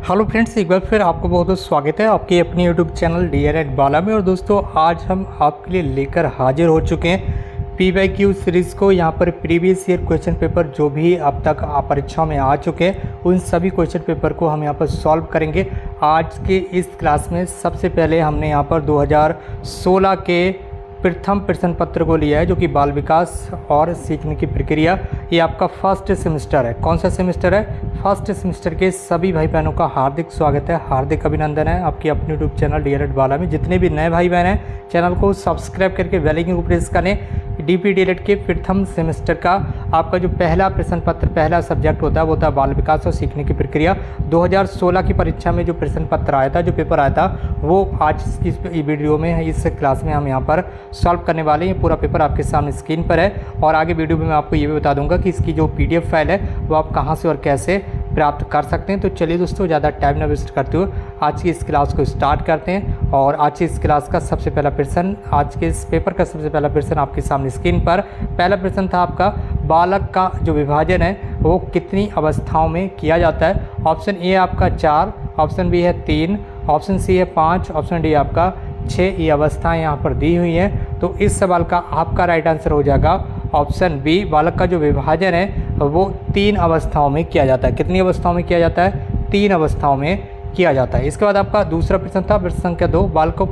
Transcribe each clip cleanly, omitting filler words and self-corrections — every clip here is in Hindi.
हेलो फ्रेंड्स, एक बार फिर आपको बहुत बहुत स्वागत है आपके अपनी यूट्यूब चैनल डीआर बाला में। और दोस्तों, आज हम आपके लिए लेकर हाजिर हो चुके हैं पीवाईक्यू सीरीज़ को। यहाँ पर प्रीवियस ईयर क्वेश्चन पेपर जो भी अब तक परीक्षाओं में आ चुके हैं, उन सभी क्वेश्चन पेपर को हम यहाँ पर सॉल्व करेंगे आज के इस क्लास में। सबसे पहले हमने यहाँ पर 2016 के प्रथम प्रश्न पत्र को लिया है, जो कि बाल विकास और सीखने की प्रक्रिया। ये आपका फर्स्ट सेमेस्टर है। कौन सा सेमेस्टर है? फर्स्ट सेमेस्टर के सभी भाई बहनों का हार्दिक स्वागत है, हार्दिक अभिनंदन है आपकी अपने यूट्यूब चैनल डीआर बाला में। जितने भी नए भाई बहन हैं, चैनल को सब्सक्राइब करके बेल आइकन को प्रेस करें। डीपीडीएलएड के प्रथम सेमेस्टर का आपका जो पहला प्रश्न पत्र, पहला सब्जेक्ट होता है, वो होता है बाल विकास और सीखने की प्रक्रिया। 2016 की परीक्षा में जो प्रश्न पत्र आया था, जो पेपर आया था, वो आज इस वीडियो में, इस क्लास में हम यहाँ पर सॉल्व करने वाले हैं। पूरा पेपर आपके सामने स्क्रीन पर है। और आगे वीडियो में मैं आपको ये भी बता दूंगा कि इसकी जो पीडीएफ फाइल है वो आप कहाँ से और कैसे प्राप्त कर सकते हैं। तो चलिए दोस्तों, ज़्यादा टाइम ना वेस्ट करते हुए आज की इस क्लास को स्टार्ट करते हैं। और आज की इस क्लास का सबसे पहला प्रश्न, आज के इस पेपर का सबसे पहला प्रश्न आपके सामने स्क्रीन पर। पहला प्रश्न था आपका, बालक का जो विभाजन है वो कितनी अवस्थाओं में किया जाता है? ऑप्शन ए आपका 4, ऑप्शन बी है 3, ऑप्शन सी है 5, ऑप्शन डी आपका 6। ये अवस्थाएं यहाँ पर दी हुई हैं। तो इस सवाल का आपका राइट आंसर हो जाएगा ऑप्शन बी। बालक का जो विभाजन है वो 3 अवस्थाओं में किया जाता है। कितनी अवस्थाओं में किया जाता है? 3 अवस्थाओं में किया जाता है। इसके बाद आपका दूसरा प्रश्न था, प्रश्न संख्या 2, बालकों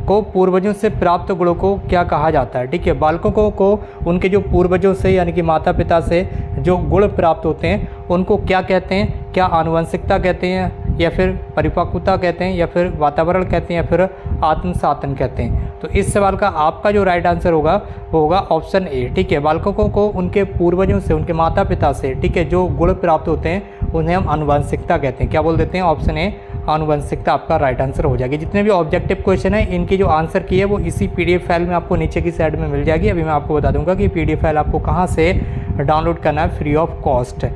को पूर्वजों से प्राप्त गुणों को क्या कहा जाता है? ठीक है, बालकों को उनके जो पूर्वजों से यानी कि माता पिता से जो गुण प्राप्त होते हैं उनको क्या कहते हैं? क्या आनुवंशिकता कहते हैं, या फिर परिपक्वता कहते हैं, या फिर वातावरण कहते हैं, या फिर आत्मसातन कहते हैं? तो इस सवाल का आपका जो राइट आंसर होगा वो होगा ऑप्शन ए। ठीक है, बालकों को उनके पूर्वजों से, उनके माता पिता से, ठीक है, जो गुण प्राप्त होते हैं उन्हें हम आनुवंशिकता कहते हैं। क्या बोल देते हैं? ऑप्शन ए, आनुवंशिकता आपका राइट आंसर हो जाएगी। जितने भी ऑब्जेक्टिव क्वेश्चन है, इनकी जो आंसर की है वो इसी पीडीएफ फाइल में आपको नीचे की साइड में मिल जाएगी। अभी मैं आपको बता दूंगा कि पीडीएफ फाइल आपको कहाँ से डाउनलोड करना है फ्री ऑफ कॉस्ट।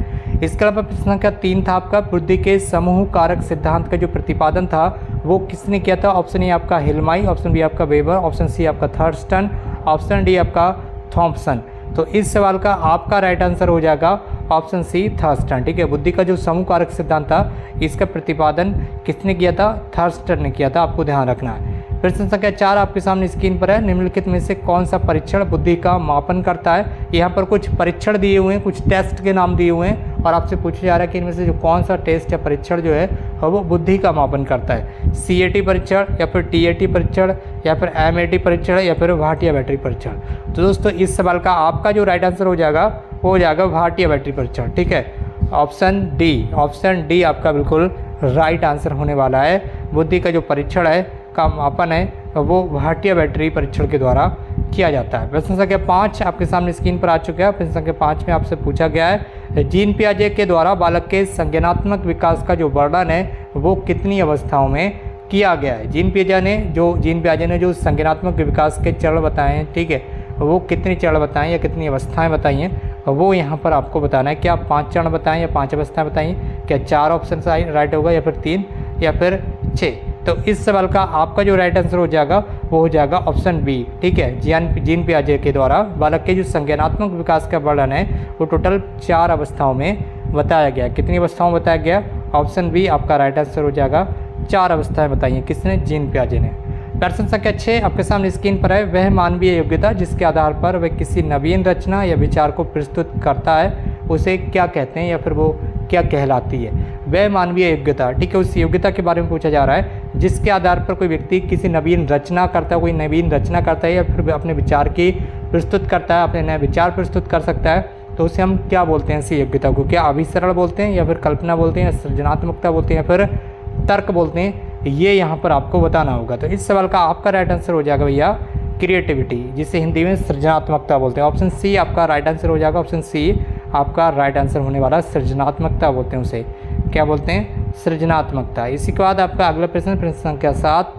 इसके अलावा प्रश्न संख्या 3 था आपका, बुद्धि के समूह कारक सिद्धांत का जो प्रतिपादन था वो किसने किया था? ऑप्शन ए आपका हिलमाई, ऑप्शन बी आपका वेबर, ऑप्शन सी आपका थर्स्टन, ऑप्शन डी आपका थॉम्पसन। तो इस सवाल का आपका राइट आंसर हो जाएगा ऑप्शन सी, थर्स्टन। ठीक है, बुद्धि का जो समूह कारक सिद्धांत था इसका प्रतिपादन किसने किया था? थर्स्टन ने किया था, आपको ध्यान रखना है। प्रश्न संख्या 4 आपके सामने स्क्रीन पर है, निम्नलिखित में से कौन सा परीक्षण बुद्धि का मापन करता है? यहाँ पर कुछ परीक्षण दिए हुए हैं, कुछ टेस्ट के नाम दिए हुए हैं, और आपसे पूछा जा रहा है कि इनमें से जो कौन सा टेस्ट या परीक्षण जो है वो बुद्धि का मापन करता है। सीएटी परीक्षण, या फिर टीएटी परीक्षण, या फिर एमएटी परीक्षण, या फिर भाटिया बैटरी परीक्षण? तो दोस्तों, इस सवाल का आपका जो राइट आंसर हो जाएगा वो हो जाएगा भाटिया बैटरी परीक्षण। ठीक है, ऑप्शन डी, ऑप्शन डी आपका बिल्कुल राइट आंसर होने वाला है। बुद्धि का जो परीक्षण है, का मापन है, वो भाटिया बैटरी परीक्षण के द्वारा किया जाता है। प्रश्न संख्या 5 आपके सामने स्क्रीन पर आ चुका है। प्रश्न संख्या 5 में आपसे पूछा गया है, जीन पियाजे के द्वारा बालक के संज्ञानात्मक विकास का जो वर्णन है वो कितनी अवस्थाओं में किया गया है? जीन पियाजे ने जो संज्ञानात्मक विकास के चरण बताए हैं, ठीक है, वो कितने चरण बताएं या कितनी अवस्थाएं बताई हैं, वो यहाँ पर आपको बताना है। क्या 5 चरण बताएं या 5 अवस्थाएं बताइए? क्या 4 ऑप्शन राइट होगा, या फिर 3, या फिर 6? तो इस सवाल का आपका जो राइट आंसर हो जाएगा वो हो जाएगा ऑप्शन बी। ठीक है, जीन पियाजे के द्वारा बालक के जो संज्ञानात्मक विकास का वर्णन है वो टोटल 4 अवस्थाओं में बताया गया। कितनी अवस्थाओं में बताया गया? ऑप्शन बी आपका राइट आंसर हो जाएगा। 4 अवस्थाएं बताइए किसने? जीन पियाजे ने। प्रश्न संख्या 6 आपके सामने स्क्रीन पर है, वह मानवीय योग्यता जिसके आधार पर वह किसी नवीन रचना या विचार को प्रस्तुत करता है उसे क्या कहते हैं, या फिर वो क्या कहलाती है? वह मानवीय योग्यता, ठीक है, उस योग्यता के बारे में पूछा जा रहा है जिसके आधार पर कोई व्यक्ति किसी नवीन रचना करता है, कोई नवीन रचना करता है, या फिर अपने विचार की प्रस्तुत करता है, अपने नए विचार प्रस्तुत कर सकता है। तो उसे हम क्या बोलते हैं? ऐसी योग्यता को क्या अभिसरण बोलते हैं, या फिर कल्पना बोलते हैं, या सृजनात्मकता बोलते हैं, या फिर तर्क बोलते हैं? ये यहाँ पर आपको बताना होगा। तो इस सवाल का आपका राइट आंसर हो जाएगा भैया क्रिएटिविटी, जिसे हिंदी में सृजनात्मकता बोलते हैं। ऑप्शन सी आपका राइट आंसर हो जाएगा। ऑप्शन सी आपका राइट आंसर होने वाला, सृजनात्मकता बोलते हैं उसे। क्या बोलते हैं? सृजनात्मकता। इसी के बाद आपका अगला प्रश्न, प्रश्न संख्या 7।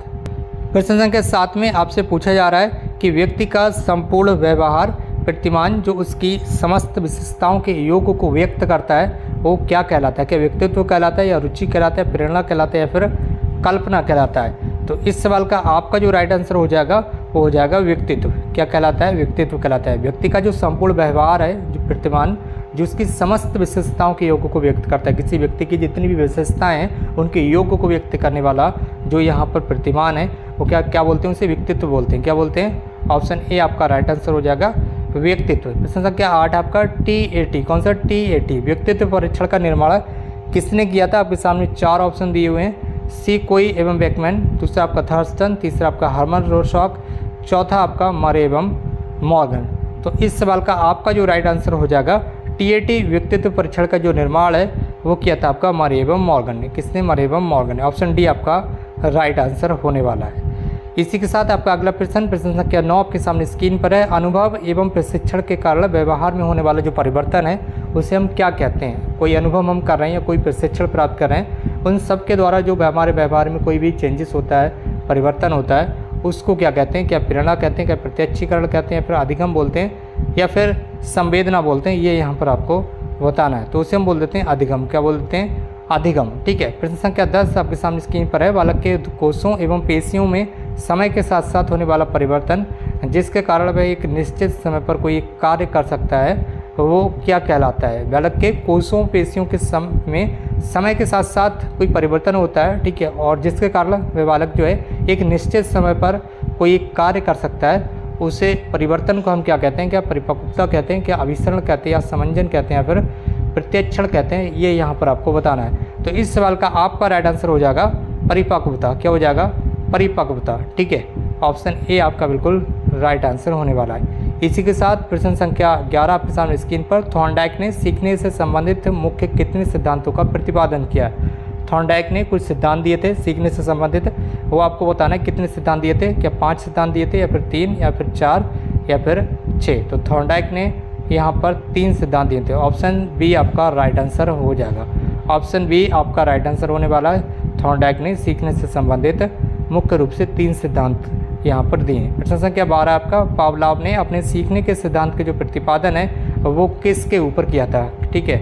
प्रश्न संख्या 7 में आपसे पूछा जा रहा है कि व्यक्ति का संपूर्ण व्यवहार प्रतिमान जो उसकी समस्त विशेषताओं के योग को व्यक्त करता है वो क्या कहलाता है? क्या व्यक्तित्व कहलाता है, या रुचि कहलाता है, प्रेरणा कहलाता है, या फिर कल्पना कहलाता है? तो इस सवाल का आपका जो राइट आंसर हो जाएगा वो हो जाएगा व्यक्तित्व। क्या कहलाता है? व्यक्तित्व कहलाता है। व्यक्ति का जो संपूर्ण व्यवहार है, जो प्रतिमान जो उसकी समस्त विशेषताओं के योग को व्यक्त करता है। किसी व्यक्ति की जितनी भी विशेषताएं हैं उनके योग को व्यक्त करने वाला जो यहाँ पर प्रतिमान है वो क्या बोलते हैं, उसे व्यक्तित्व बोलते हैं। क्या बोलते हैं? ऑप्शन ए आपका राइट आंसर हो जाएगा, व्यक्तित्व। प्रश्न संख्या 8 आपका TAT, कौन सा TAT व्यक्तित्व परीक्षण का निर्माण किसने किया था? आपके सामने 4 ऑप्शन दिए हुए हैं, सी कोई एवं बेकमैन, दूसरा आपका थर्स्टन, तीसरा आपका हर्मन रोशॉक, चौथा आपका मरे एवं मॉर्गन। तो इस सवाल का आपका जो राइट आंसर हो जाएगा TAT व्यक्तित्व परीक्षण का जो निर्माण है वो किया था आपका मरे एवं मॉर्गन ने। किसने? मरे एवं मॉर्गन ने। ऑप्शन डी आपका राइट आंसर होने वाला है। इसी के साथ आपका अगला प्रश्न संख्या 9 आपके सामने स्क्रीन पर है। अनुभव एवं प्रशिक्षण के कारण व्यवहार में होने वाला जो परिवर्तन है उसे हम क्या कहते हैं? कोई अनुभव हम कर रहे हैं या कोई प्रशिक्षण प्राप्त कर रहे हैं, उन सब के द्वारा जो हमारे व्यवहार में कोई भी चेंजेस होता है, परिवर्तन होता है, उसको क्या कहते हैं? क्या प्रेरणा कहते हैं, क्या प्रत्यक्षीकरण कहते हैं, फिर अधिगम बोलते हैं या फिर संवेदना बोलते हैं? ये यहाँ पर आपको बताना है। तो उसे हम बोल देते हैं अधिगम। क्या बोल देते हैं? अधिगम। ठीक है। प्रश्न संख्या 10 आपके सामने स्क्रीन पर है। बालक के कोषों एवं पेशियों में समय के साथ साथ होने वाला परिवर्तन जिसके कारण वह एक निश्चित समय पर कोई कार्य कर सकता है वो क्या कहलाता है? बालक के कोषों पेशियों के समय के साथ साथ कोई परिवर्तन होता है, ठीक है, और जिसके कारण वह बालक जो है एक निश्चित समय पर कोई एक कार्य कर सकता है, उसे परिवर्तन को हम क्या कहते हैं? क्या परिपक्वता कहते हैं, क्या अभिसरण कहते हैं, या समंजन कहते हैं, या फिर प्रत्यक्षण कहते हैं? ये यहाँ पर आपको बताना है। तो इस सवाल का आपका राइट आंसर हो जाएगा परिपक्वता। क्या हो जाएगा? परिपक्वता। ठीक है। ऑप्शन ए आपका बिल्कुल राइट आंसर होने वाला है। इसी के साथ प्रश्न संख्या 11 आपके सामने स्क्रीन पर थॉर्नडाइक ने सीखने से संबंधित मुख्य कितने सिद्धांतों का प्रतिपादन किया? थॉर्नडाइक ने कुछ सिद्धांत दिए थे सीखने से संबंधित, वो आपको बताना है कितने सिद्धांत दिए थे। क्या 5 सिद्धांत दिए थे, या फिर 3, या फिर 4, या फिर 6? तो थॉर्नडाइक ने यहाँ पर 3 सिद्धांत दिए थे। ऑप्शन बी आपका राइट आंसर हो जाएगा। ऑप्शन बी आपका राइट आंसर होने वाला है। थॉर्नडाइक ने सीखने से संबंधित मुख्य रूप से 3 सिद्धांत यहाँ पर दिए हैं। प्रश्न संख्या 12 आपका पावलोव ने अपने सीखने के सिद्धांत के जो प्रतिपादन है वो किसके ऊपर किया था? ठीक है।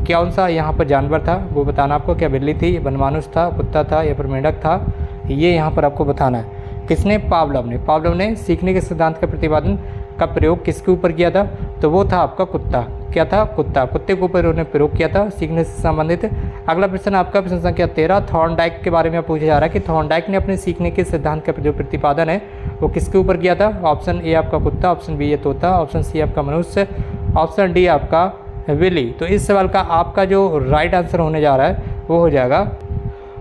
कौन सा यहाँ पर जानवर था वो बताना आपको। क्या बिल्ली थी, बनमानुष था, कुत्ता था, या फिर मेंढक था? ये यहाँ पर आपको बताना है। किसने? पावलोव ने। पावलोव ने सीखने के सिद्धांत का प्रतिपादन का प्रयोग किसके ऊपर किया था? तो वो था आपका कुत्ता। क्या था? कुत्ता। कुत्ते के ऊपर उन्होंने प्रयोग किया था सीखने से संबंधित। अगला प्रश्न आपका प्रश्न संख्या 13 थॉर्नडाइक के बारे में पूछा जा रहा है कि थॉर्नडाइक ने अपने सीखने के सिद्धांत का जो प्रतिपादन है वो किसके ऊपर किया था? ऑप्शन ए आपका कुत्ता, ऑप्शन बी ये तोता, ऑप्शन सी आपका मनुष्य, ऑप्शन डी आपका बिल्ली। तो इस सवाल का आपका जो राइट आंसर होने जा रहा है वो हो जाएगा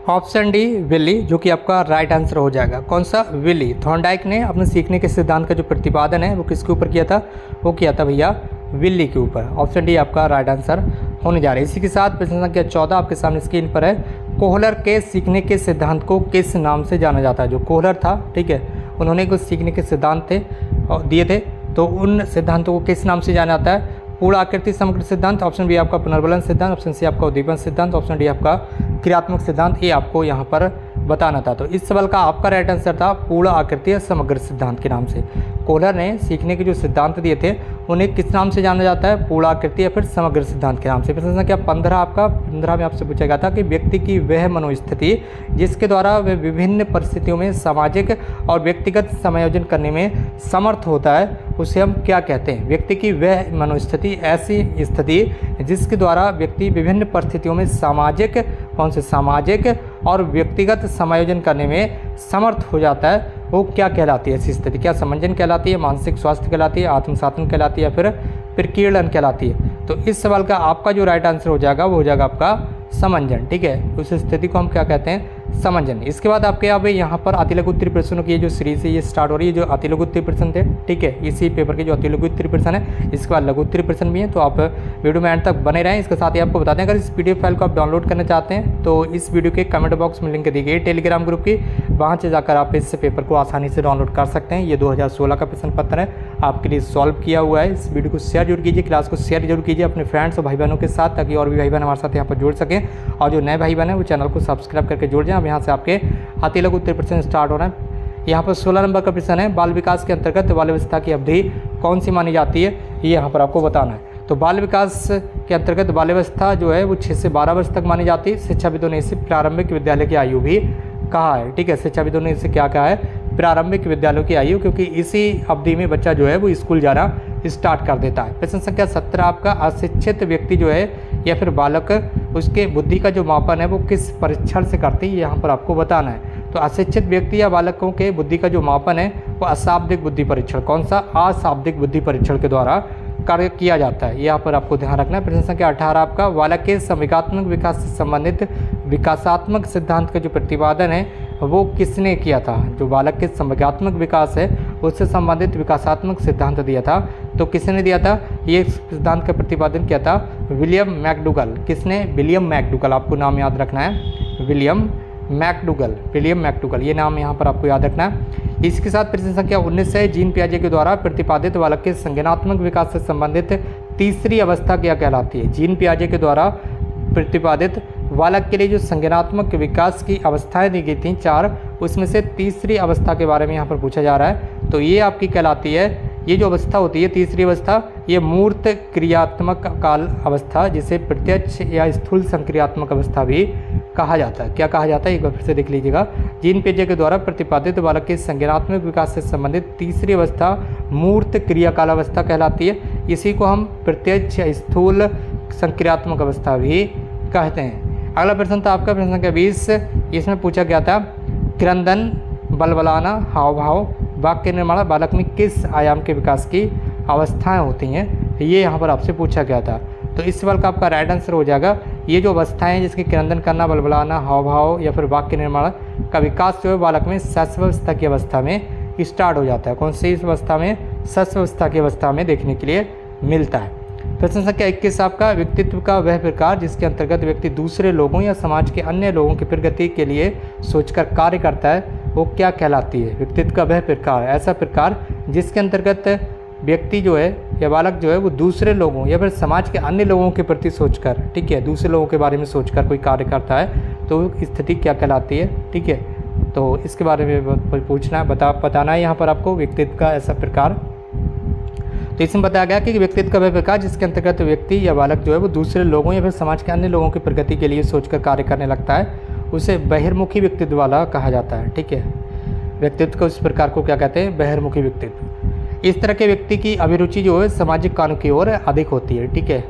ऑप्शन डी बिल्ली, जो कि आपका राइट आंसर हो जाएगा। कौन सा? बिल्ली। थॉर्नडाइक ने अपने सीखने के सिद्धांत का जो प्रतिपादन है वो किसके ऊपर किया था? वो किया था भैया बिल्ली के ऊपर। ऑप्शन डी आपका राइट आंसर होने जा रहा है। इसी के साथ प्रश्न संख्या 14 आपके सामने स्क्रीन पर है। कोहलर के सीखने के सिद्धांत को किस नाम से जाना जाता है? जो कोहलर था, ठीक है, उन्होंने कुछ सीखने के सिद्धांत थे और दिए थे, तो उन सिद्धांतों को किस नाम से जाना जाता है? पूर्ण आकृति समग्र सिद्धांत, ऑप्शन बी आपका पुनर्बलन सिद्धांत, ऑप्शन सी आपका उद्दीपन सिद्धांत, ऑप्शन डी आपका क्रियात्मक सिद्धांत। ये आपको यहाँ पर बताना था। तो इस सवाल का आपका राइट आंसर था पूर्ण आकृति समग्र सिद्धांत के नाम से। कोहलर ने सीखने के जो सिद्धांत दिए थे उन्हें किस नाम से जाना जाता है? पूर्ण आकृति या फिर समग्र सिद्धांत के नाम से। प्रश्न संख्या 15 आपका 15 में आपसे पूछा गया था कि व्यक्ति की वह मनोस्थिति जिसके द्वारा वह विभिन्न परिस्थितियों में सामाजिक और व्यक्तिगत समायोजन करने में समर्थ होता है उसे हम क्या कहते हैं? व्यक्ति की वह मनोस्थिति ऐसी स्थिति जिसके द्वारा व्यक्ति विभिन्न परिस्थितियों में सामाजिक और व्यक्तिगत समायोजन करने में समर्थ हो जाता है वो क्या कहलाती है? ऐसी स्थिति क्या समंजन कहलाती है, मानसिक स्वास्थ्य कहलाती है, आत्मसाधन कहलाती है, या फिर प्रकीर्णन कहलाती है? तो इस सवाल का आपका जो राइट आंसर हो जाएगा वो हो जाएगा आपका समंजन। ठीक है। उस स्थिति को हम क्या कहते हैं? समंजन। इसके बाद आपके अब यहाँ पर अतिलघु उत्तरीय प्रश्नों की जो सीरीज है ये स्टार्ट हो रही है। जो अतिलघु उत्तरीय प्रश्न थे, ठीक है, इसी पेपर के जो अतिलघु उत्तरीय प्रश्न है, इसके बाद लघु उत्तरीय प्रश्न भी है। तो आप वीडियो में एंड तक बने रहें। इसके साथ ही आपको बता दें अगर इस PDF फाइल को आप डाउनलोड करना चाहते हैं तो इस वीडियो के कमेंट बॉक्स में लिंक दी गई है टेलीग्राम ग्रुप की, वहाँ से जाकर आप इस पेपर को आसानी से डाउनलोड कर सकते हैं। ये 2016 का प्रश्न पत्र है, आपके लिए सॉल्व किया हुआ है। इस वीडियो को शेयर जरूर कीजिए, क्लास को शेयर जरूर कीजिए अपने फ्रेंड्स और भाई बहनों के साथ, ताकि और भी भाई बहन हमारे साथ यहाँ पर जुड़ सकें। और जो नए भाई बहन हैं वो चैनल को सब्सक्राइब करके जुड़ जाएं। अब यहाँ से आपके अतिलघु उत्तरीय प्रश्न स्टार्ट हो रहे हैं। यहाँ पर 16 नंबर का प्रश्न है, बाल विकास के अंतर्गत बाल्यावस्था की अवधि कौन सी मानी जाती है? ये यहाँ पर आपको बताना है। तो बाल विकास के अंतर्गत बाल्यावस्था जो है वो 6 से 12 वर्ष तक मानी जाती है। शिक्षाविदों ने इसे प्रारंभिक विद्यालय की आयु भी कहा है। ठीक है, शिक्षाविदों ने इसे क्या कहा है? प्रारंभिक विद्यालयों की आयु, क्योंकि इसी अवधि में बच्चा जो है वो स्कूल जाना स्टार्ट कर देता है। प्रश्न संख्या 17 आपका अशिक्षित व्यक्ति जो है या फिर बालक उसके बुद्धि का जो मापन है वो किस परीक्षण से करती है, यहाँ पर आपको बताना है। तो अशिक्षित व्यक्ति या बालकों के बुद्धि का जो मापन है वो अशाब्दिक बुद्धि परीक्षण, कौन सा, अशाब्दिक बुद्धि परीक्षण के द्वारा कार्य किया जाता है, यहाँ पर आपको ध्यान रखना है। प्रश्न संख्या 18 आपका बालक के संवेगात्मक विकास से संबंधित विकासात्मक सिद्धांत का जो प्रतिपादन है वो किसने किया था। जो बालक के संवेगात्मक विकास है उससे संबंधित विकासात्मक सिद्धांत दिया था, तो किसने दिया था, ये सिद्धांत का प्रतिपादन किया था विलियम मैकडूगल। किसने, विलियम मैकडूगल, आपको नाम याद रखना है, विलियम मैकडूगल, ये नाम यहाँ पर आपको याद रखना है। इसके साथ प्रश्न संख्या 19 है जीन पियाजे के द्वारा प्रतिपादित बालक के संज्ञानात्मक विकास से संबंधित तीसरी अवस्था क्या कहलाती है। जीन पियाजे के द्वारा प्रतिपादित बालक के लिए जो संज्ञानात्मक विकास की अवस्थाएं दी गई थी 4, उसमें से तीसरी अवस्था के बारे में यहाँ पर पूछा जा रहा है। तो ये आपकी कहलाती है, ये जो अवस्था होती है तीसरी अवस्था, ये मूर्त क्रियात्मक काल अवस्था, जिसे प्रत्यक्ष या स्थूल संक्रियात्मक अवस्था भी कहा जाता है। क्या कहा जाता है, एक बार फिर से देख लीजिएगा। जीन पियाजे के द्वारा प्रतिपादित बालक के संज्ञानात्मक विकास से संबंधित तीसरी अवस्था मूर्त क्रियाकाल अवस्था कहलाती है। इसी को हम प्रत्यक्ष या स्थूल संक्रियात्मक अवस्था भी कहते हैं। अगला प्रश्न था आपका प्रश्न संख्या 20, इसमें पूछा गया था क्रंदन, बलबलाना, हाव भाव, वाक्य निर्माण बालक में किस आयाम के विकास की अवस्थाएं होती हैं, ये यहाँ पर आपसे पूछा गया था। तो इस सवाल का आपका राइट आंसर हो जाएगा, ये जो अवस्थाएं हैं जिसकी क्रंदन करना, बलबलाना, हाव भाव या फिर वाक्य निर्माण का विकास जो है बालक में शैशवावस्था की अवस्था में स्टार्ट हो जाता है। कौन सी इस अवस्था में, शैशवावस्था की अवस्था में देखने के लिए मिलता है। प्रश्न संख्या 21 आपका व्यक्तित्व का वह प्रकार जिसके अंतर्गत व्यक्ति दूसरे लोगों या समाज के अन्य लोगों की प्रगति के लिए सोचकर कार्य करता है वो क्या कहलाती है। व्यक्तित्व का वह प्रकार, ऐसा प्रकार जिसके अंतर्गत व्यक्ति जो है या बालक जो है वो दूसरे लोगों या फिर समाज के अन्य लोगों के प्रति सोचकर, ठीक है, दूसरे लोगों के बारे में सोचकर कोई कार्य करता है तो स्थिति क्या कहलाती है, ठीक है। तो इसके बारे में पूछना है, बताना है यहाँ पर आपको व्यक्तित्व का ऐसा प्रकार। तो इसमें बताया गया कि व्यक्तित्व का वह प्रकार जिसके अंतर्गत व्यक्ति या बालक जो है वो दूसरे लोगों या फिर समाज के अन्य लोगों की प्रगति के लिए सोचकर कार्य करने लगता है, उसे बहिर्मुखी व्यक्तित्व वाला कहा जाता है, ठीक है। व्यक्तित्व को इस प्रकार को क्या कहते हैं, बहिर्मुखी व्यक्तित्व। इस तरह के व्यक्ति की अभिरुचि जो है सामाजिक कानून की ओर अधिक होती है, ठीक है,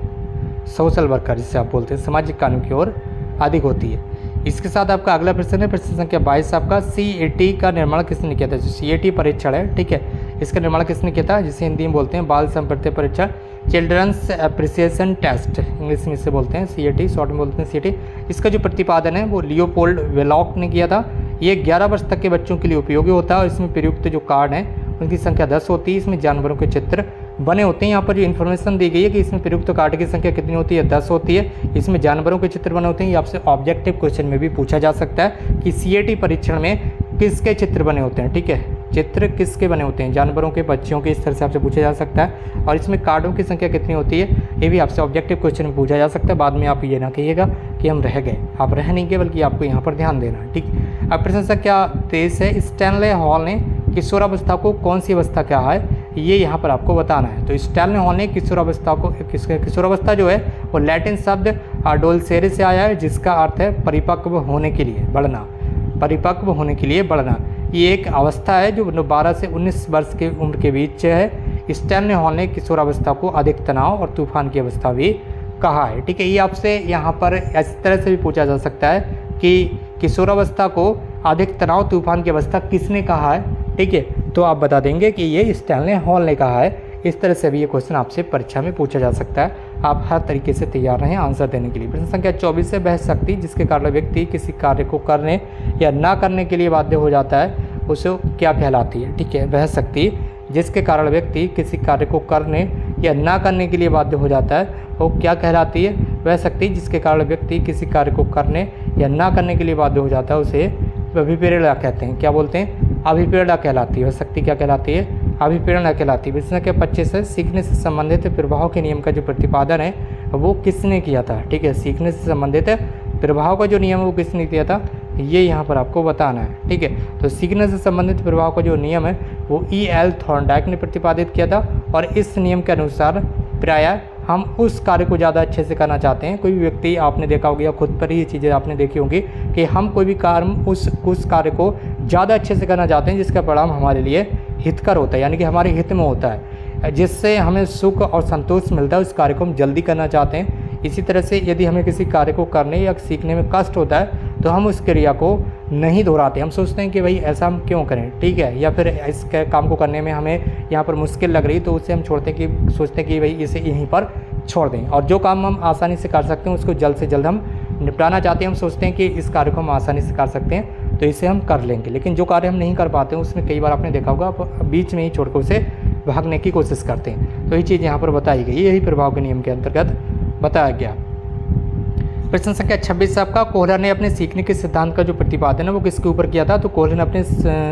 सोशल वर्कर जिससे आप बोलते हैं, सामाजिक कानून की ओर अधिक होती है। इसके साथ आपका अगला प्रश्न है प्रश्न संख्या 22 आपका CAT का निर्माण किसने किया था। जो CAT परीक्षण है, ठीक है, इसका निर्माण किसने किया था, जिसे हिंदी में बोलते हैं बाल संप्रत्य परीक्षण, चिल्ड्रंस अप्रिसिएशन टेस्ट, इंग्लिश में इसे बोलते हैं CAT, शॉर्ट में बोलते हैं CAT। इसका जो प्रतिपादन है वो लियोपोल्ड वेलॉक ने किया था। ये 11 वर्ष तक के बच्चों के लिए उपयोगी होता है और इसमें प्रयुक्त जो कार्ड हैं उनकी संख्या 10 होती है। इसमें जानवरों के चित्र बने होते हैं। यहाँ पर जो इन्फॉर्मेशन दी गई है कि इसमें प्रयुक्त कार्ड की संख्या कितनी होती है, 10 होती है। इसमें जानवरों के चित्र बने होते हैं। ये आपसे ऑब्जेक्टिव क्वेश्चन में भी पूछा जा सकता है कि CAT परीक्षण में किसके चित्र बने होते हैं, ठीक है, चित्र किसके बने होते हैं, जानवरों के, पक्षियों के, इस तरह से आपसे पूछा जा सकता है। और इसमें कार्डों की संख्या कितनी होती है ये भी आपसे ऑब्जेक्टिव क्वेश्चन में पूछा जा सकता है। बाद में आप ये ना कहिएगा कि हम रह गए, आप रह नहीं गए, बल्कि आपको यहाँ पर ध्यान देना है, ठीक। अब प्रश्न संख्या 23 है स्टैनले हॉल ने किशोरावस्था को कौन सी अवस्था कहा है, ये यहाँ पर आपको बताना है। तो स्टैनले हॉल ने किशोरावस्था को, किशोरावस्था जो है वो लैटिन शब्द अडोलसेरे से आया है जिसका अर्थ है परिपक्व होने के लिए बढ़ना, परिपक्व होने के लिए बढ़ना। ये एक अवस्था है जो 12 से 19 वर्ष के उम्र के बीच है। स्टैनले हॉल ने किशोरावस्था को अधिक तनाव और तूफान की अवस्था भी कहा है, ठीक है। ये आपसे यहाँ पर इस तरह से भी पूछा जा सकता है कि किशोरावस्था को अधिक तनाव तूफान की अवस्था किसने कहा है, ठीक है, तो आप बता देंगे कि ये स्टैनले हॉल ने कहा है। इस तरह से भी ये क्वेश्चन आपसे परीक्षा में पूछा जा सकता है। आप हर तरीके से तैयार रहें आंसर देने के लिए। प्रश्न संख्या 24 है बहस शक्ति जिसके कारण व्यक्ति किसी कार्य को करने या ना करने के लिए बाध्य हो जाता है उसे क्या कहलाती है, ठीक है। बहस शक्ति जिसके कारण व्यक्ति किसी कार्य को करने या ना करने के लिए बाध्य हो जाता है वो क्या कहलाती है। वह शक्ति जिसके कारण व्यक्ति किसी कार्य को करने या ना करने के लिए बाध्य हो जाता है उसे अभिप्रेरणा कहते हैं। क्या बोलते हैं, अभिप्रेरणा कहलाती है। वह शक्ति क्या कहलाती है, अभिप्रेरणा कहलाती है। प्रश्न संख्या 25 है सीखने से संबंधित प्रभाव के नियम का जो प्रतिपादन है वो किसने किया था, ठीक है। सीखने से संबंधित प्रभाव का जो नियम है वो किसने किया था, ये यहाँ पर आपको बताना है, ठीक है। तो सीखने से संबंधित प्रभाव का जो नियम है वो E.L. थॉर्नडाइक ने प्रतिपादित किया था और इस नियम के अनुसार प्रायः हम उस कार्य को ज़्यादा अच्छे से करना चाहते हैं। कोई भी व्यक्ति आपने देखा होगा या खुद पर ही ये चीज़ें आपने देखी होंगी कि हम कोई भी कार्य उस कार्य को ज़्यादा अच्छे से करना चाहते हैं जिसका परिणाम हमारे लिए हितकर होता है, यानी कि हमारे हित में होता है। जिससे हमें सुख और संतोष मिलता है, उस कार्य को हम जल्दी करना चाहते हैं। इसी तरह से यदि हमें किसी कार्य को करने या सीखने में कष्ट होता है तो हम उस क्रिया को नहीं दोहराते, हम सोचते हैं कि भाई ऐसा हम क्यों करें, ठीक है, या फिर इस काम को करने में हमें यहाँ पर मुश्किल लग रही तो उसे हम छोड़ते हैं कि सोचते हैं कि भाई इसे यहीं पर छोड़ दें। और जो काम हम आसानी से कर सकते हैं उसको जल्द से जल्द हम निपटाना चाहते हैं, हम सोचते हैं कि इस कार्य को हम आसानी से कर सकते हैं तो इसे हम कर लेंगे। लेकिन जो कार्य हम नहीं कर पाते हैं उसमें कई बार आपने देखा होगा आप बीच में ही छोड़कर उसे भागने की कोशिश करते हैं। तो ये चीज़ यहाँ पर बताई गई, यही प्रभाव के नियम के अंतर्गत बताया गया। प्रश्न संख्या 26 आपका, कोहलर ने अपने सीखने के सिद्धांत का जो प्रतिपादन है वो किसके ऊपर किया था? तो कोहलर ने अपने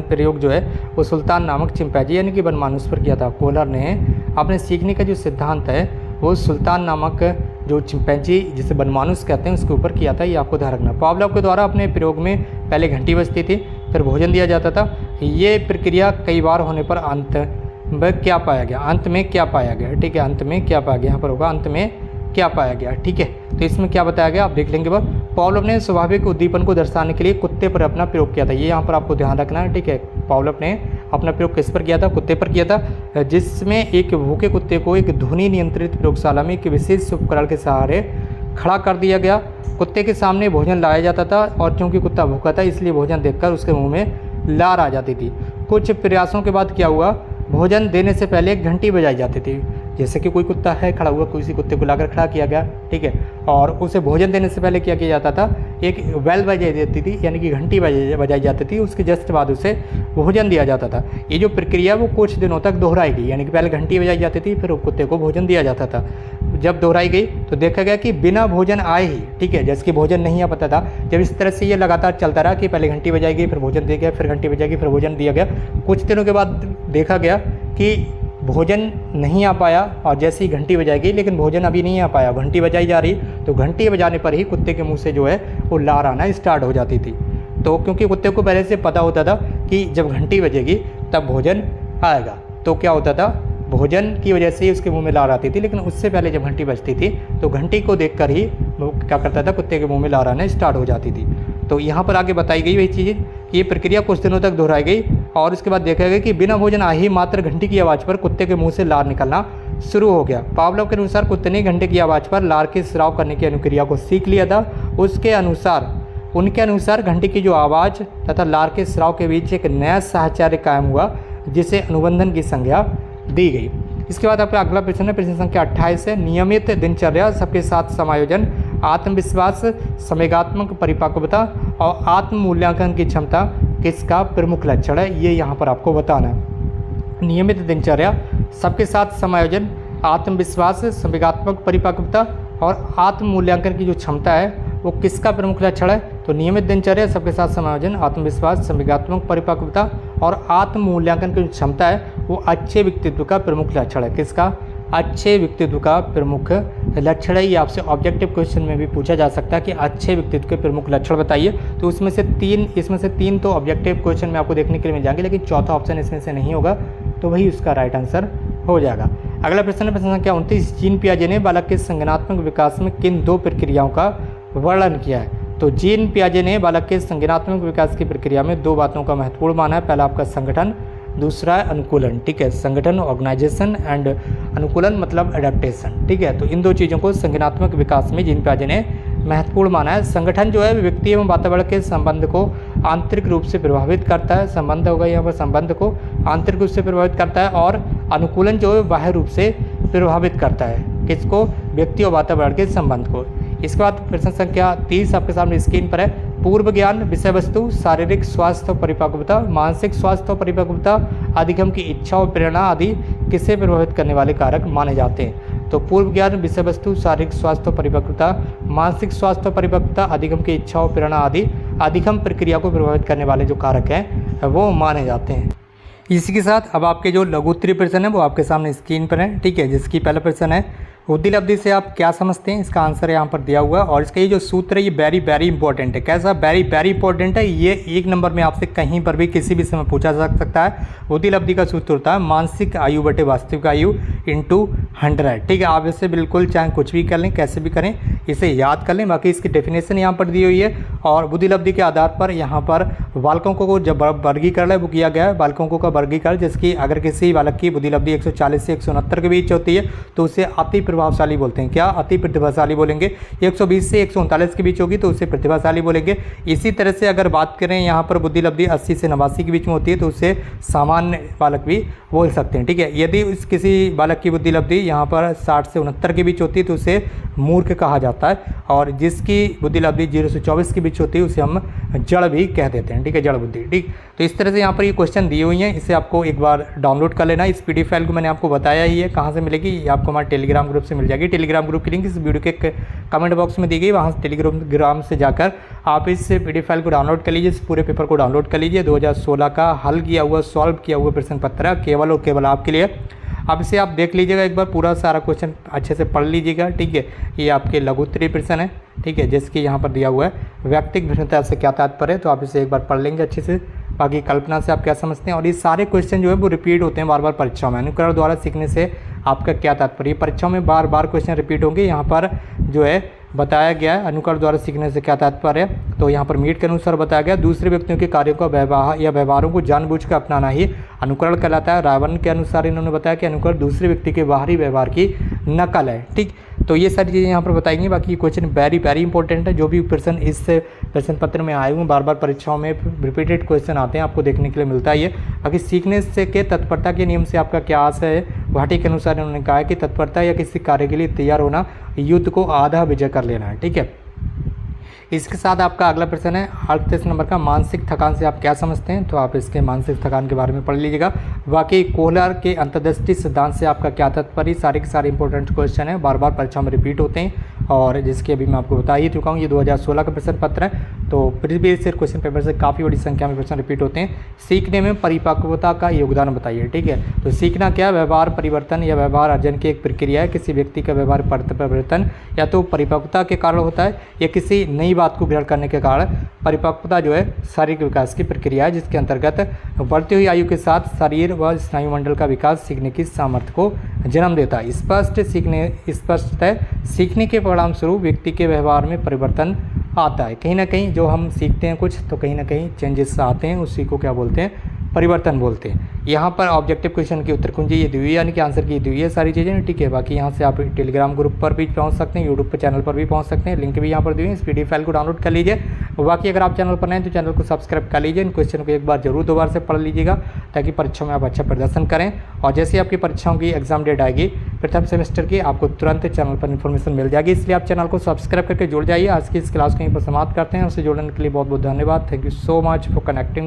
प्रयोग जो है वो सुल्तान नामक चिंपैंजी यानी कि वनमानुष पर किया था। कोहलर ने अपने सीखने का जो सिद्धांत है वो सुल्तान नामक जो चिंपैंजी जिसे वनमानुष कहते हैं उसके ऊपर किया था, ये आपको ध्यान रखना। पावलोव के द्वारा अपने प्रयोग में पहले घंटी बजती थी फिर भोजन दिया जाता था। ये प्रक्रिया कई बार होने पर अंत में क्या पाया गया? अंत में क्या पाया गया, ठीक है, अंत में क्या पाया गया, यहाँ पर होगा अंत में क्या पाया गया, ठीक है। तो इसमें क्या बताया गया आप देख लेंगे। वह पावलोव ने स्वाभाविक उद्दीपन को दर्शाने के लिए कुत्ते पर अपना प्रयोग किया था, ये यहाँ पर आपको ध्यान रखना है, ठीक है। पावलोव ने अपना प्रयोग किस पर किया था? कुत्ते पर किया था, जिसमें एक भूखे कुत्ते को एक ध्वनि नियंत्रित प्रयोगशाला में एक विशेष उपकरण के सहारे खड़ा कर दिया गया। कुत्ते के सामने भोजन लाया जाता था और क्योंकि कुत्ता भूखा था इसलिए भोजन देखकर उसके मुँह में लार आ जाती थी। कुछ प्रयासों के बाद क्या हुआ, भोजन देने से पहले एक घंटी बजाई जाती थी। जैसे कि कोई कुत्ता है खड़ा हुआ, किसी कुत्ते को लाकर खड़ा किया गया, ठीक है, और उसे भोजन देने से पहले क्या किया जाता था, एक बेल बजाई जाती थी यानी कि घंटी बजाई जाती थी, उसके जस्ट बाद उसे भोजन दिया जाता था। ये जो प्रक्रिया वो कुछ दिनों तक दोहराई गई, यानी कि पहले घंटी बजाई जाती थी फिर कुत्ते को भोजन दिया जाता था। जब दोहराई गई तो देखा गया कि बिना भोजन आए ही, ठीक है, जैसे कि भोजन नहीं आ पाता था, जब इस तरह से ये लगातार चलता रहा कि पहले घंटी बजाई गई फिर भोजन दिया गया, फिर घंटी बजाई गई फिर भोजन दिया गया, कुछ दिनों के बाद देखा गया कि भोजन नहीं आ पाया और जैसे ही घंटी बजाई गई लेकिन भोजन अभी नहीं आ पाया, घंटी बजाई जा रही तो घंटी बजाने पर ही कुत्ते के मुंह से जो है वो लार आना स्टार्ट हो जाती थी। तो क्योंकि कुत्ते को पहले से पता होता था कि जब घंटी बजेगी तब भोजन आएगा, तो क्या होता था, भोजन की वजह से ही उसके मुंह में लार आती थी। लेकिन उससे पहले जब घंटी बजती थी तो घंटी को देखकर ही वो क्या करता था, कुत्ते के मुंह में लार आना स्टार्ट हो जाती थी। तो यहाँ पर आगे बताई गई वही चीज़ कि ये प्रक्रिया कुछ दिनों तक दोहराई गई और उसके बाद देखा गया कि बिना भोजन आए ही मात्र घंटी की आवाज़ पर कुत्ते के मुंह से लार निकलना शुरू हो गया। पावलोव के अनुसार कुत्ते ने घंटे की आवाज़ पर लार के स्राव करने की अनुक्रिया को सीख लिया था। उनके अनुसार घंटी की जो आवाज़ तथा लार के स्राव के बीच एक नया साहचर्य कायम हुआ जिसे अनुबंधन की संज्ञा दी गई। इसके बाद आपका अगला प्रश्न है, प्रश्न संख्या 28 है, नियमित दिनचर्या, सबके साथ समायोजन, आत्मविश्वास, संवेगात्मक परिपक्वता और आत्म मूल्यांकन की क्षमता किसका प्रमुख लक्षण है? ये यहाँ पर आपको बताना है। नियमित दिनचर्या, सबके साथ समायोजन, आत्मविश्वास, संवेगात्मक परिपक्वता और आत्म मूल्यांकन की जो क्षमता है वो किसका प्रमुख लक्षण है? तो नियमित दिनचर्या, सबके साथ समायोजन, आत्मविश्वास, संवेगात्मक परिपक्वता और आत्म मूल्यांकन की जो क्षमता है वो अच्छे व्यक्तित्व का प्रमुख लक्षण है। किसका? अच्छे व्यक्तित्व का प्रमुख लक्षण है। ये आपसे ऑब्जेक्टिव क्वेश्चन में भी पूछा जा सकता है कि अच्छे व्यक्तित्व के प्रमुख लक्षण बताइए। तो इसमें से तीन तो ऑब्जेक्टिव क्वेश्चन में आपको देखने के लिए मिल जाएंगे, लेकिन चौथा ऑप्शन इसमें से नहीं होगा, तो वही उसका राइट आंसर हो जाएगा। अगला प्रश्न है, प्रश्न संख्या 29, जीन पियाजे ने बालक के संज्ञानात्मक विकास में किन दो प्रक्रियाओं का वर्णन किया है? तो जीन पियाजे ने बालक के संज्ञानात्मक विकास की प्रक्रिया में दो बातों का महत्वपूर्ण माना है। पहला आपका संगठन, दूसरा है अनुकूलन, ठीक है, संगठन ऑर्गेनाइजेशन एंड अनुकूलन मतलब एडेप्टेशन, ठीक है। तो इन दो चीज़ों को संज्ञानात्मक विकास में जीन पियाजे ने महत्वपूर्ण माना है। संगठन जो है व्यक्ति एवं वातावरण के संबंध को आंतरिक रूप से प्रभावित करता है, संबंध होगा यहाँ पर, संबंध को आंतरिक रूप से प्रभावित करता है, और अनुकूलन जो है बाह्य रूप से प्रभावित करता है, किसको? व्यक्ति और वातावरण के संबंध को। इसके बाद प्रश्न संख्या 30 आपके सामने स्क्रीन पर है, पूर्व ज्ञान, विषय वस्तु, शारीरिक स्वास्थ्य और परिपक्वता, मानसिक स्वास्थ्य और परिपक्वता, अधिगम की इच्छा और प्रेरणा आदि किसे प्रभावित करने वाले कारक माने जाते हैं? तो पूर्व ज्ञान, विषय वस्तु, शारीरिक स्वास्थ्य और परिपक्वता, मानसिक स्वास्थ्य और परिपक्वता, अधिगम की इच्छा और प्रेरणा आदि अधिगम प्रक्रिया को प्रभावित करने वाले जो कारक हैं वो माने जाते हैं। इसी के साथ अब आपके जो लघु उत्तरीय प्रश्न है वो आपके सामने स्क्रीन पर है, ठीक है। जिसकी पहला प्रश्न है, बुद्धि लब्धि से आप क्या समझते हैं, इसका आंसर यहाँ पर दिया हुआ है। और इसका ये जो सूत्र है ये वेरी वेरी इंपॉर्टेंट है। कैसा वेरी वेरी इंपॉर्टेंट है, ये 1 नंबर में आपसे कहीं पर भी किसी भी समय पूछा जा सकता है। बुद्धि लब्धि का सूत्र होता है मानसिक आयु बटे वास्तविक आयु इंटू 100। ठीक है, आप इसे बिल्कुल चाहे कुछ भी कर लें, कैसे भी करें, इसे याद कर लें। बाकी इसकी डेफिनेशन यहाँ पर दी हुई है और बुद्धि लब्धि के आधार पर यहाँ पर बालकों को जब वर्गीकरण है वो किया गया है। बालकों का वर्गीकरण जिसकी अगर किसी बालक की बुद्धि लब्धि 140 से 169 के बीच होती है तो उसे अति प्रभावशाली बोलते हैं। क्या अति प्रतिभाशाली बोलेंगे। 120 से 139 के बीच होगी तो उसे प्रतिभाशाली बोलेंगे। इसी तरह से अगर बात करें यहाँ पर बुद्धि लब्धि 80 से 89 के बीच में होती है तो उसे सामान्य बालक भी बोल सकते हैं। ठीक है, यदि किसी बालक की बुद्धि लब्धि यहाँ पर 60 से 69 के बीच होती है तो उसे मूर्ख कहा जाता है। और जिसकी बुद्धि लब्धि 0 से 24 के बीच होती है उसे हम जड़ भी कह देते हैं। ठीक है, जड़ बुद्धि। ठीक, तो इस तरह से यहाँ पर ये क्वेश्चन दिए हुई हैं, इसे आपको एक बार डाउनलोड कर लेना। इस PDF फाइल को मैंने आपको बताया ही है, कहाँ से मिलेगी, ये आपको हमारे टेलीग्राम ग्रुप से मिल जाएगी। टेलीग्राम ग्रुप की लिंक इस वीडियो के कमेंट बॉक्स में दी गई, वहाँ से टेलीग्राम से जाकर आप इस PDF फाइल को डाउनलोड कर लीजिए, इस पूरे पेपर को डाउनलोड कर लीजिए। 2016 का हल किया हुआ, सॉल्व किया हुआ प्रश्न पत्र है, केवल और केवल आपके लिए। अब इसे आप देख लीजिएगा एक बार, पूरा सारा क्वेश्चन अच्छे से पढ़ लीजिएगा। ठीक है, ये आपके लघु उत्तरीय प्रश्न है। ठीक है, जिसकी यहाँ पर दिया हुआ है व्यक्तिगत भिन्नता से क्या तात्पर्य है, तो आप इसे एक बार पढ़ लेंगे अच्छे से। बाकी कल्पना से आप क्या समझते हैं, और ये सारे क्वेश्चन जो है वो रिपीट होते हैं बार बार परीक्षाओं में। अनुकरण द्वारा सीखने से आपका क्या तात्पर्य, परीक्षाओं में बार बार क्वेश्चन रिपीट होंगे। यहाँ पर जो है बताया गया है अनुकरण द्वारा सीखने से क्या तात्पर्य है, तो यहाँ पर मीट के अनुसार बताया गया दूसरे व्यक्तियों के कार्यों का व्यवहार या व्यवहारों को जानबूझकर अपनाना ही अनुकरण कहलाता है। रावण के अनुसार इन्होंने बताया कि अनुकरण दूसरे व्यक्ति के बाहरी व्यवहार की नकल है। ठीक, तो ये सारी चीज़ें यहाँ पर बताएंगी। बाकी क्वेश्चन वेरी वेरी इंपॉर्टेंट है। जो भी प्रश्न इस प्रश्न पत्र में आए हुए बार बार परीक्षाओं में रिपीटेड क्वेश्चन आते हैं, आपको देखने के लिए मिलता है ये। बाकी सीखने से के तत्परता के नियम से आपका क्या आशय है, भाटी के अनुसार इन्होंने कहा है कि तत्परता या किसी कार्य के लिए तैयार होना, युद्ध को आधा विजय कर लेना है। ठीक है, इसके साथ आपका अगला प्रश्न है 38 नंबर का, मानसिक थकान से आप क्या समझते हैं, तो आप इसके मानसिक थकान के बारे में पढ़ लीजिएगा। बाकी कोहलर के अंतर्दृष्टि सिद्धांत से आपका क्या तात्पर्य, सारे के सारे इंपॉर्टेंट क्वेश्चन है, बार बार परीक्षा में रिपीट होते हैं और जिसके अभी मैं आपको बता ही चुका हूँ। ये 2016 का प्रश्न पत्र है, तो प्रीवियस ईयर क्वेश्चन पेपर से काफ़ी बड़ी संख्या में प्रश्न रिपीट होते हैं। सीखने में परिपक्वता का योगदान बताइए। ठीक है, तो सीखना क्या, व्यवहार परिवर्तन या व्यवहार अर्जन की एक प्रक्रिया है। किसी व्यक्ति का व्यवहार परिवर्तन या तो परिपक्वता के कारण होता है या किसी नई बात को ग्रहण करने के कारण। परिपक्वता जो है शारीरिक विकास की प्रक्रिया है जिसके अंतर्गत बढ़ती हुई आयु के साथ शरीर व स्नायुमंडल का विकास सीखने की सामर्थ्य को जन्म देता है। स्पष्ट है सीखने के परिणाम स्वरूप व्यक्ति के व्यवहार में परिवर्तन आता है। कहीं ना कहीं जो हम सीखते हैं कुछ तो कहीं ना कहीं चेंजेस आते हैं, उसी को क्या बोलते हैं, परिवर्तन बोलते हैं। यहाँ पर ऑब्जेक्टिव क्वेश्चन की उत्तर कुंजी ये दी हुई है, यानी कि आंसर की दी हुई है सारी चीज़ें। ठीक है, बाकी यहाँ से आप टेलीग्राम ग्रुप पर भी पहुँच सकते हैं, यूट्यूब पर चैनल पर भी पहुँच सकते हैं, लिंक भी यहाँ पर दी हुई है। इस PDF फाइल को डाउनलोड कर लीजिए। बाकी अगर आप चैनल पर नए तो चैनल को सब्सक्राइब कर लीजिए। इन क्वेश्चन को एक बार जरूर दोबारा से पढ़ लीजिएगा ताकि परीक्षा में आप अच्छा प्रदर्शन करें। और जैसे ही आपकी परीक्षाओं की एग्जाम डेट आएगी प्रथम सेमेस्टर की, आपको तुरंत चैनल पर इन्फॉर्मेशन मिल जाएगी, इसलिए आप चैनल को सब्सक्राइब करके जुड़ जाइए। आज की इस क्लास को यहीं पर समाप्त करते हैं। उससे जुड़ने के लिए बहुत बहुत धन्यवाद। Thank you so much for connecting.